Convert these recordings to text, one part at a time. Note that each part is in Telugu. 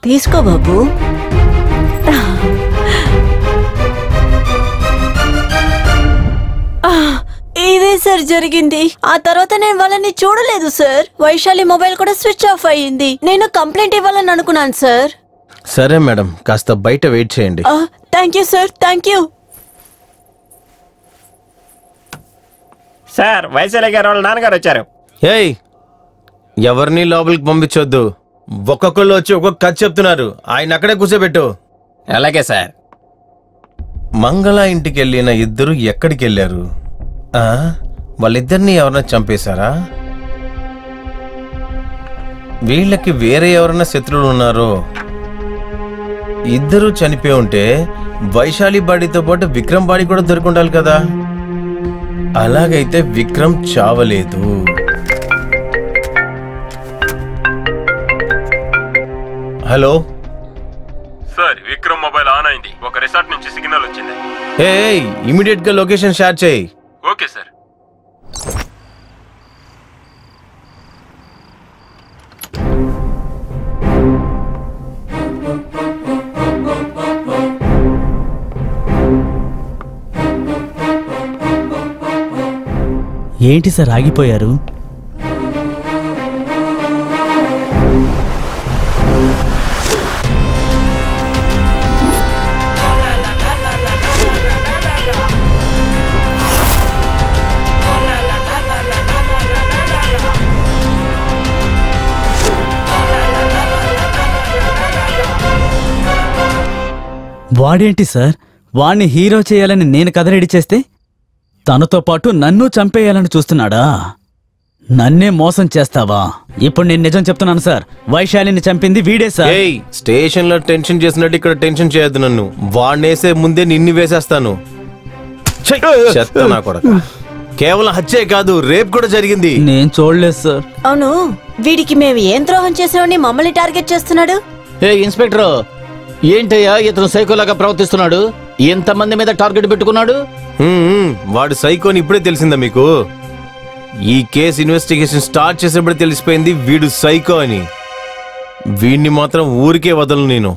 తీసుకో బాబు. ఇదే సార్ జరిగింది. ఆ తర్వాత నేను వాళ్ళని చూడలేదు సార్. వైశాలి మొబైల్ కూడా స్విచ్ ఆఫ్ అయ్యింది. నేను కంప్లైంట్ ఇవ్వాలని అనుకున్నాను సార్. సరే మేడం, కాస్త బయట వెయిట్ చేయండి. Thank you sir, thank you. Sir, Vaishali గారు వాళ్ళ నాన్నగారు వచ్చారు. ఏయ్, ఎవరిని లోపలికి పంపించొద్దు. ఒక్కొక్కళ్ళు వచ్చి ఒక్కొక్క కథ చెప్తున్నారు. ఆయన అక్కడే కూర్చోబెట్టు. అలాగే సార్. మంగళ ఇంటికి వెళ్ళిన ఇద్దరు ఎక్కడికి వెళ్ళారు? వాళ్ళిద్దరిని ఎవరన్నా చంపేశారా? వీళ్ళకి వేరే ఎవరన్నా శత్రువులు ఉన్నారో? ఇద్దరు చనిపోయి ఉంటే వైశాలి బాడీతో పాటు విక్రమ్ బాడీ కూడా దొరికిండాలి కదా. అలాగైతే విక్రమ్ చావలేదు. Hello sir, Vikram mobile on అయింది. ఒక రిసార్ట్ నుంచి సిగ్నల్ వచ్చింది. ఇమీడియట్ గా లొకేషన్ షేర్ చేయి. Okay sir. ఏంటి సార్ ఆగిపోయారు? వాడేంటి సార్, వాణ్ణి హీరో చేయాలని నేను కథ రెడీ చేస్తే తనతో పాటు నన్ను చంపేయాలని చూస్తున్నాడా? నన్నే మోసం చేస్తావా? ఇప్పుడు నేను నిజం చెప్తున్నాను సార్, వైశాలిని చంపింది వీడే సార్. స్టేషన్ లో టెన్షన్ చేసినట్టు ఇక్కడ టెన్షన్ చేయొద్దు నన్ను. వాడినేసే ముందే నిన్ను వేసేస్తాను. కేవలం హత్యే కాదు, రేప్ కూడా జరిగింది. నేను చూడలేదు సార్. అవును, వీడికి మేము ఏం ద్రోహం చేసామని మమ్మల్ని టార్గెట్ చేస్తున్నాడు? ఇన్స్పెక్టర్, ఏంటయ్యా ఇతను సైకోలాగా ప్రవర్తిస్తున్నాడు? ఎంతమంది మీద టార్గెట్ పెట్టుకున్నాడు? వాడు సైకోని ఇప్పుడే తెలిసిందా మీకు? ఈ కేసు ఇన్వెస్టిగేషన్ స్టార్ట్ చేసేప్పుడు తెలిసిపోయింది వీడు సైకో అని. వీడిని మాత్రం ఊరికే వదలను నేను.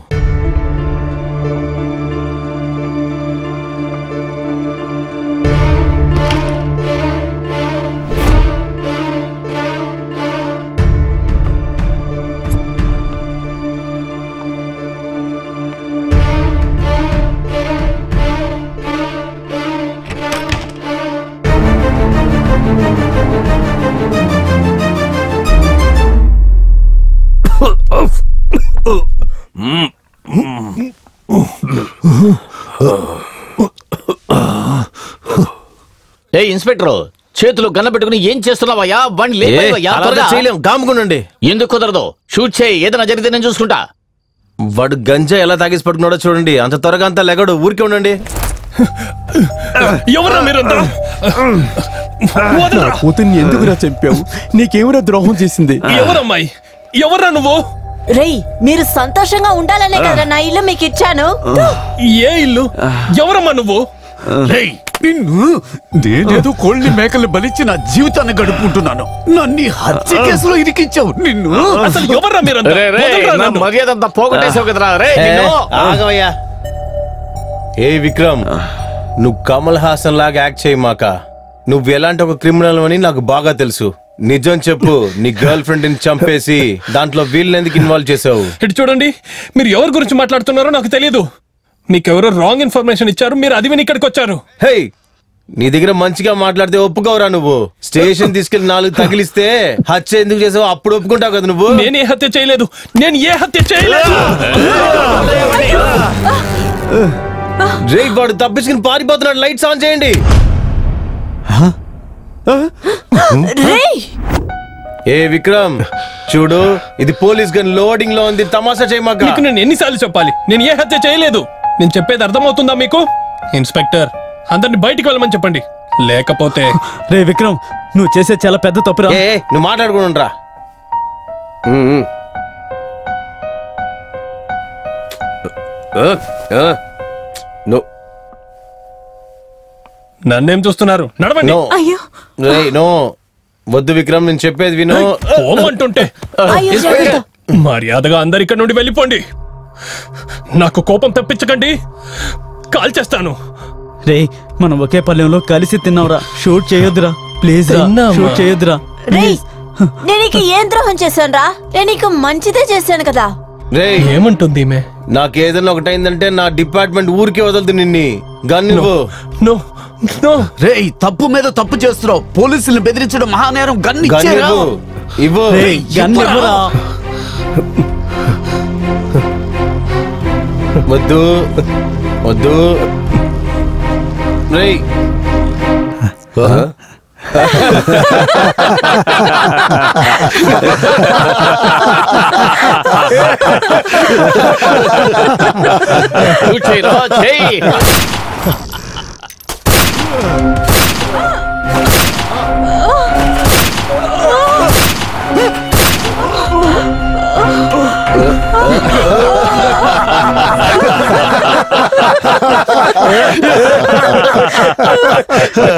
ఇన్స్పెక్టర్, చేతులు గన్న పెట్టుకుని ఏం చేస్తున్నావయ్యా? ఎందుకు కుదరదు? షూట్ చేయి, ఏదైనా జరిగితే నేను చూసుకుంటా. వాడు గంజా ఎలా తాగేసి పట్టుకున్నాడో చూడండి. అంత త్వరగా అంతా లెగడు, ఊరికే ఉండండి. ఎవరా మీరంతా? కూతుర్ని ఎందుకురా చంపావు? నీకేమరా ద్రోహం చేసింది? ఎవరమ్మాయి? ఎవరా నువ్వు? రేయ్, మీరు సంతోషంగా ఉండాలనే కదా నా ఇల్లు మీకు ఇచ్చాను. ఏ ఇల్లు? ఎవరమ్మా నువ్వు? నిన్ను నేనేదో కోళ్ళని మేకలు బలిచ్చి నా జీవితాన్ని గడుపుకుంటున్నాను. నన్ను హత్య కేసులో ఇరికించావు. నిన్ను అసలు ఎవరా మీరంతా? మర్యాదంతా పోగొట్టేసావు కదరా. ఆగవయ్యా. ఏ విక్రమ్, నువ్వు కమల్ హాసన్ లాగా యాక్ట్ చేయమాక. నువ్వు ఎలాంటి ఒక క్రిమినల్ అని నాకు బాగా తెలుసు. నిజం చెప్పు, నీ గర్ల్ ఫ్రెండ్ ని చంపేసి దాంట్లో వీళ్ళని ఎందుకు ఇన్వాల్వ్ చేసావు? ఇటు చూడండి, మీరు ఎవరి గురించి మాట్లాడుతున్నారో నాకు తెలియదు. మీకెవరో రాంగ్ ఇన్ఫర్మేషన్ ఇచ్చారు, మీరు అది విని ఇక్కడికి వచ్చారు. హే, నీ దగ్గర మంచిగా మాట్లాడితే ఒప్పుకోవరా? నువ్వు స్టేషన్ తీసుకెళ్లి 4 తగిలిస్తే హత్య ఎందుకు చేసావు అప్పుడు ఒప్పుకుంటావు కదా నువ్వు. నేను ఏ హత్య చేయలేదు, నేను ఏ హత్య చేయలేదు. వాడు తప్పించుకుని పారిపోతున్నాడు. లైట్స్ ఆన్ చేయండి. ఏ విక్రమ్, చూడు, ఇది పోలీస్ గన్ లోడింగ్ లో ఉంది. తమాషా చేయమాక. నేను ఎన్నిసార్లు చెప్పాలి? నేను ఏ హత్య చేయలేదు. నేను చెప్పేది అర్థమవుతుందా మీకు? ఇన్స్పెక్టర్, అందరిని బయటికి వెళ్ళమని చెప్పండి, లేకపోతే. రే విక్రమ్, నువ్వు చేసే చాలా పెద్ద తప్పురా. నువ్వు మాట్లాడుకుంటురా. నన్నేం చూస్తున్నారు? నడవండి. నో, వద్దు విక్రమ్, నేను చెప్పేది విను. పోమంటుంటే. మర్యాదగా అందరు ఇక్కడ నుండి వెళ్ళిపోండి. నాకు కోపం తెప్పించకండి, కాల్ చేస్తాను. రే మనం ఒకే పల్లెంలో కలిసి తిన్నావురా, షూట్ చేయొద్దురా ప్లీజ్ రా, తిన్నామా? షూట్ చేయొద్దురా రేయ్ నేను నీకు ఏం ద్రోహం చేశాను రా? నేను నీకు మంచిదే చేశాను కదా. రే ఏమంటుంది ఈమె? నాకేదైనా ఒకటైందంటే నా డిపార్ట్మెంట్ ఊరికే వదలదు నిన్ని. గన్ ఇవ్వు. No no. రేయ్ తప్పు మీద తప్పు చేస్తున్నావు. పోలీసుల్ని బెదిరించడం మహానేరం. గన్ గన్నిచ్చేరా. ఇవ్వు. ఇవ్వు. రేయ్ గన్ ఇవ్వరా. వద్దు వద్దు. రేయ్ చేయరా, చెయ్.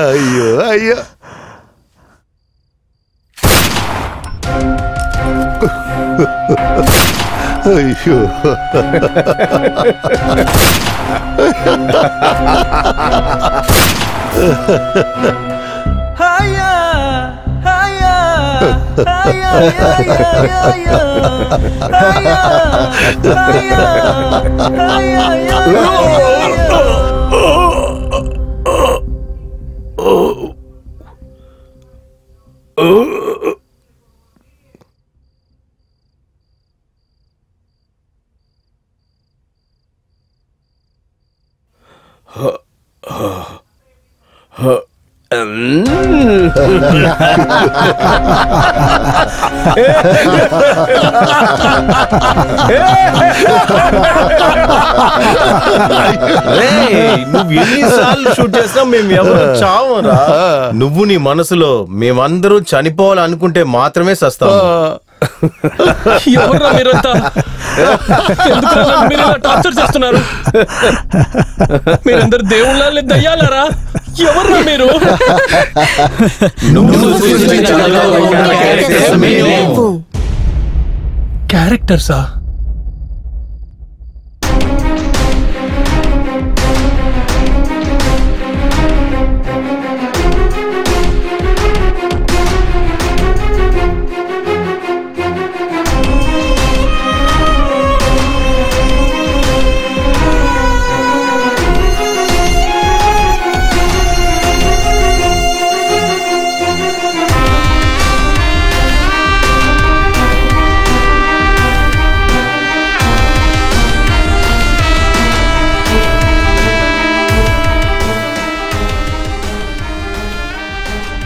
అయ్యో అయ్యో. అయ్యో నువ్వు ఎన్నిసార్లు షూట్ చేసినా మేము ఎవరు చావరా. నువ్వు నీ మనసులో మేమందరూ చనిపోవాలనుకుంటే మాత్రమే సస్తాం. ఎవరా మీరంతా? ఎందుకు నన్ను మీరు ఇలా టార్చర్ చేస్తున్నారు? మీరందరు దేవుళ్ళ లేదా దయ్యాలారా? ఎవర్రా మీరు? క్యారెక్టర్సా?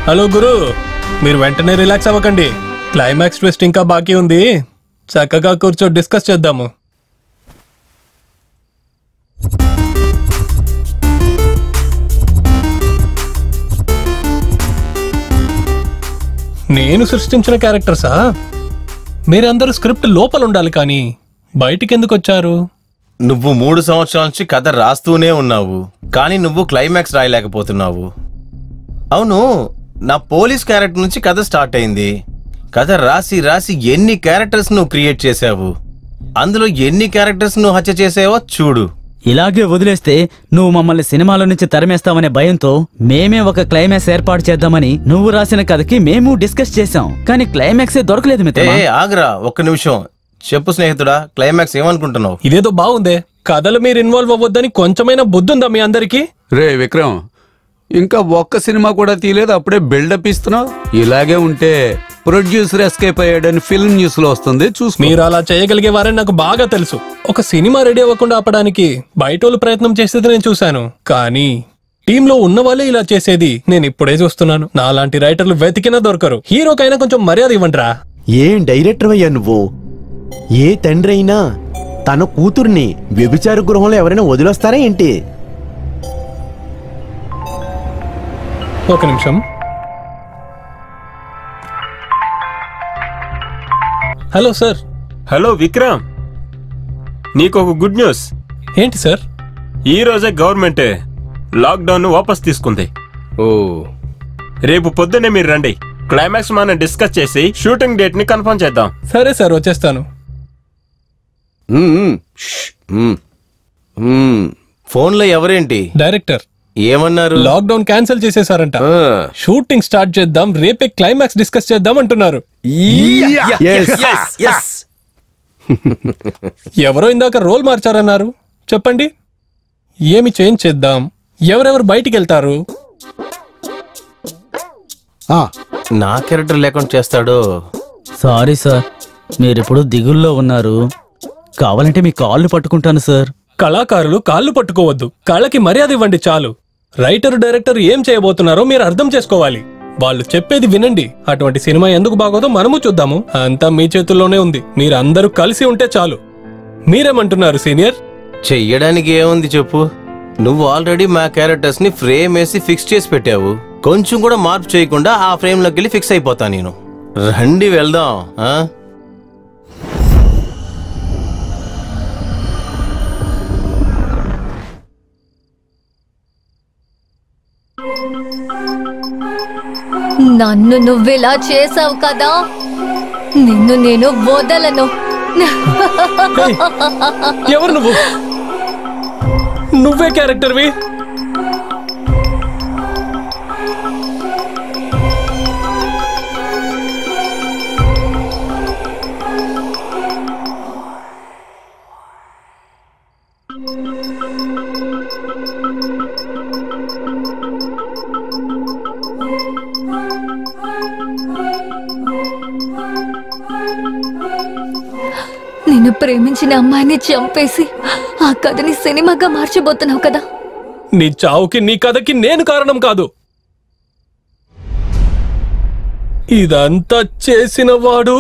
హలో గురు, మీరు వెంటనే రిలాక్స్ అవ్వకండి. క్లైమాక్స్ ట్విస్ట్ ఇంకా బాకీ ఉంది. చక్కగా కూర్చో, డిస్కస్ చేద్దాము. నేను సృష్టించిన క్యారెక్టర్సా? మీరందరూ స్క్రిప్ట్ లోపల ఉండాలి, కానీ బయటికి ఎందుకు వచ్చారు? నువ్వు 3 సంవత్సరాల నుంచి కథ రాస్తూనే ఉన్నావు, కానీ నువ్వు క్లైమాక్స్ రాయలేకపోతున్నావు. అవును, నా పోలీస్ క్యారెక్టర్ నుంచి కథ స్టార్ట్ అయింది. కథ రాసి రాసి ఎన్ని క్యారెక్టర్స్ నువ్వు క్రియేట్ చేసావు, అందులో ఎన్ని క్యారెక్టర్స్ నువ్వు హత్య చేసావో చూడు. ఇలాగే వదిలేస్తే నువ్వు మమ్మల్ని సినిమాలో నుంచి తరిమేస్తావనే భయంతో మేమే ఒక క్లైమాక్స్ ఏర్పాటు చేద్దామని నువ్వు రాసిన కథకి మేము డిస్కస్ చేశాం, కానీ క్లైమాక్సే దొరకలేదు మిత్రమా. ఆగ్రా, ఒక్క నిమిషం. చెప్పు స్నేహితుడా, క్లైమాక్స్ ఏమనుకుంటున్నావు? ఇదేదో బాగుందే. కథలు మీరు ఇన్వాల్వ్ అవ్వద్దని కొంచెమైనా బుద్ధుందా మీ అందరికి? రే విక్రమ్, ఇంకా ఒక్క సినిమా కూడా తీయలేదు, అప్పుడే బిల్డప్ ఇస్తున్నావు. ఇలాగే ఉంటే ప్రొడ్యూసర్ ఎస్కేప్ అయ్యాడని ఫిల్మ్ న్యూస్ లో వస్తుంది, చూసుకో. మీరు అలా చేయగలిగేవారని నాకు బాగా తెలుసు. ఒక సినిమా రెడీ అవ్వకుండా ఆపడానికి బయటోళ్ళు ప్రయత్నం చేసేది నేను చూశాను, కానీ టీంలో ఉన్న వాళ్ళే ఇలా చేసేది నేను ఇప్పుడే చూస్తున్నాను. నాలాంటి రైటర్లు వెతికినా దొరకరు. హీరోకైనా కొంచెం మర్యాద ఇవ్వండిరా. ఏం డైరెక్టర్ అయ్యా నువ్వు? ఏ తండ్రి అయినా తన కూతుర్ని వ్యభిచార గృహంలో ఎవరైనా వదిలేస్తారా ఏంటి? ఒక నిమిషం. Hello sir. హలో విక్రమ్, నీకు ఒక గుడ్ న్యూస్. ఏంటి సార్? ఈ రోజే గవర్నమెంట్ లాక్డౌన్ వాపస్ తీసుకుంది. ఓ, రేపు పొద్దున్నే మీరు రండి. క్లైమాక్స్ మనం డిస్కస్ చేసి షూటింగ్ డేట్ ని కన్ఫర్మ్ చేద్దాం. సరే సార్, వచ్చేస్తాను. ఫోన్లో ఎవరేంటి? డైరెక్టర్ ఏమన్నారు? లాక్డౌన్ క్యాన్సిల్ చేసేసారంట. షూటింగ్ స్టార్ట్ చేద్దాం, రేపే క్లైమాక్స్ డిస్కస్ చేద్దాం అంటున్నారు. ఎవరో ఇందాక రోల్ మార్చారన్నారు. చెప్పండి, ఏమి చేంజ్ చేద్దాం? ఎవరెవరు బయటికి వెళ్తారు? నా క్యారెక్టర్ లేకుండా చేస్తాడు. సారీ సార్, మీరిప్పుడు దిగుల్లో ఉన్నారు. కావాలంటే మీ కాళ్ళు పట్టుకుంటాను సార్. కళాకారులు కాళ్ళు పట్టుకోవద్దు, కాళ్ళకి మర్యాద ఇవ్వండి చాలు. రైటర్ డైరెక్టర్ ఏం చేయబోతున్నారో మీరు అర్థం చేసుకోవాలి. వాళ్ళు చెప్పేది వినండి. అటువంటి సినిమా ఎందుకు బాగోదో మనము చూద్దాము. అంతా మీ చేతుల్లోనే ఉంది. మీరందరూ కలిసి ఉంటే చాలు. మీరేమంటున్నారు సీనియర్? చెయ్యడానికి ఏముంది చెప్పు. నువ్వు ఆల్రెడీ మా క్యారెక్టర్స్ ని ఫ్రేమ్ వేసి ఫిక్స్ చేసి పెట్టావు. కొంచెం కూడా మార్పు చేయకుండా ఆ ఫ్రేమ్ లోకి వెళ్ళి ఫిక్స్ అయిపోతా నేను. రండి వెళ్దాం. నన్ను నువ్విలా చేసావు కదా, నిన్ను నేను వదలను. ఎవరు నువ్వు? నువ్వే క్యారెక్టర్వి. నిన్ను ప్రేమించిన అమ్మాయిని చంపేసి ఆ కథని సినిమాగా మార్చబోతున్నావు కదా. నీ చావుకి నీ కథకి నేను కారణం కాదు. ఇదంతా చేసిన వాడు